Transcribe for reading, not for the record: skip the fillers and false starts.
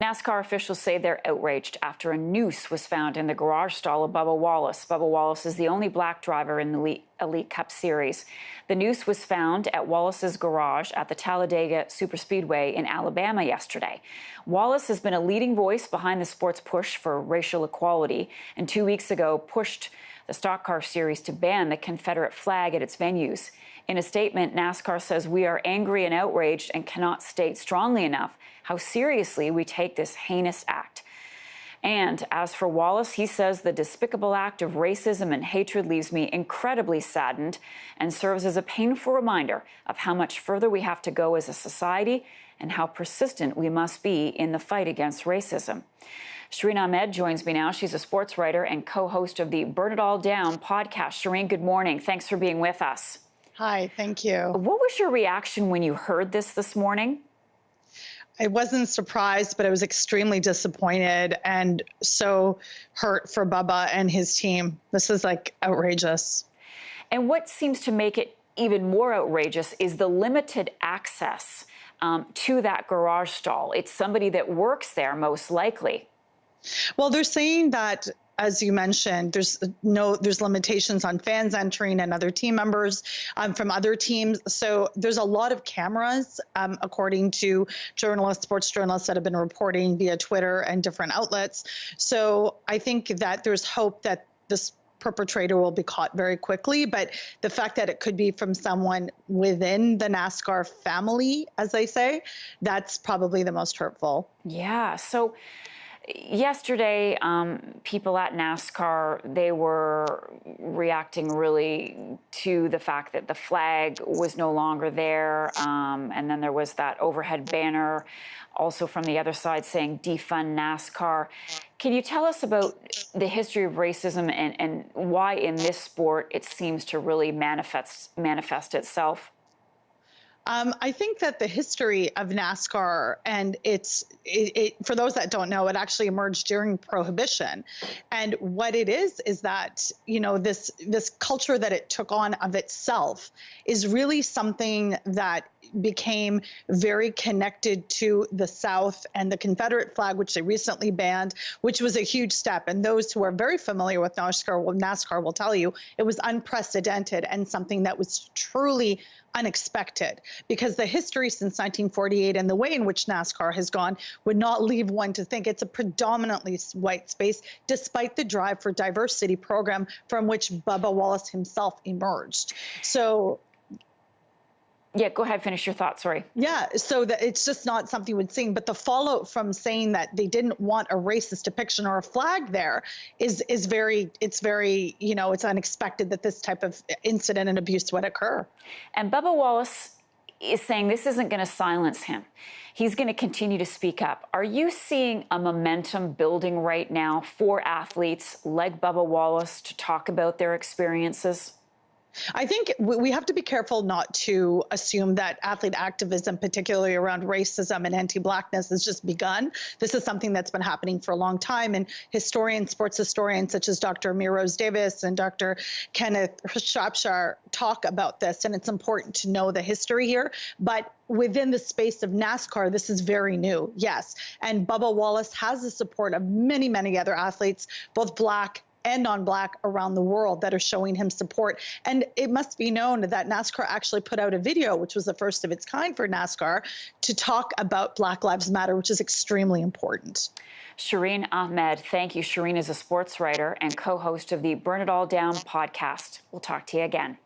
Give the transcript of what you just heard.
NASCAR officials say they're outraged after a noose was found in the garage stall of Bubba Wallace. Bubba Wallace is the only black driver in the Elite Cup Series. The noose was found at Wallace's garage at the Talladega Superspeedway in Alabama yesterday. Wallace has been a leading voice behind the sport's push for racial equality, and 2 weeks ago pushed the Stock Car Series to ban the Confederate flag at its venues. In a statement, NASCAR says, "We are angry and outraged and cannot state strongly enough how seriously we take this heinous act." And as for Wallace, he says the despicable act of racism and hatred leaves me incredibly saddened and serves as a painful reminder of how much further we have to go as a society and how persistent we must be in the fight against racism. Shireen Ahmed joins me now. She's a sports writer and co-host of the Burn It All Down podcast. Shireen, good morning. Thanks for being with us. Hi, thank you. What was your reaction when you heard this morning? I wasn't surprised, but I was extremely disappointed and so hurt for Bubba and his team. This is outrageous. And what seems to make it even more outrageous is the limited access to that garage stall. It's somebody that works there, most likely. Well, they're saying that, as you mentioned, there's limitations on fans entering and other team members from other teams. So there's a lot of cameras, according to sports journalists that have been reporting via Twitter and different outlets. So I think that there's hope that this perpetrator will be caught very quickly. But the fact that it could be from someone within the NASCAR family, as they say, that's probably the most hurtful. Yeah. So yesterday, people at NASCAR, they were reacting really to the fact that the flag was no longer there. And then there was that overhead banner also from the other side saying defund NASCAR. Can you tell us about the history of racism and why in this sport it seems to really manifest itself? I think that the history of NASCAR, and for those that don't know, it actually emerged during Prohibition. And what it is that, this culture that it took on of itself is really something that became very connected to the South and the Confederate flag, which they recently banned, which was a huge step. And those who are very familiar with NASCAR will tell you it was unprecedented and something that was truly unexpected, because the history since 1948 and the way in which NASCAR has gone would not leave one to think it's a predominantly white space, despite the drive for diversity program from which Bubba Wallace himself emerged. So yeah, go ahead, finish your thought, sorry. Yeah, so that it's just not something we'd seen, but the fallout from saying that they didn't want a racist depiction or a flag there is very, it's unexpected that this type of incident and abuse would occur. And Bubba Wallace is saying this isn't going to silence him. He's going to continue to speak up. Are you seeing a momentum building right now for athletes like Bubba Wallace to talk about their experiences? I think we have to be careful not to assume that athlete activism, particularly around racism and anti-Blackness, has just begun. This is something that's been happening for a long time. And sports historians such as Dr. Amir Rose Davis and Dr. Kenneth Shropshire talk about this. And it's important to know the history here. But within the space of NASCAR, this is very new, yes. And Bubba Wallace has the support of many, many other athletes, both Black and non-Black around the world, that are showing him support. And it must be known that NASCAR actually put out a video, which was the first of its kind for NASCAR, to talk about Black Lives Matter, which is extremely important. Shireen Ahmed, thank you. Shireen is a sports writer and co-host of the Burn It All Down podcast. We'll talk to you again.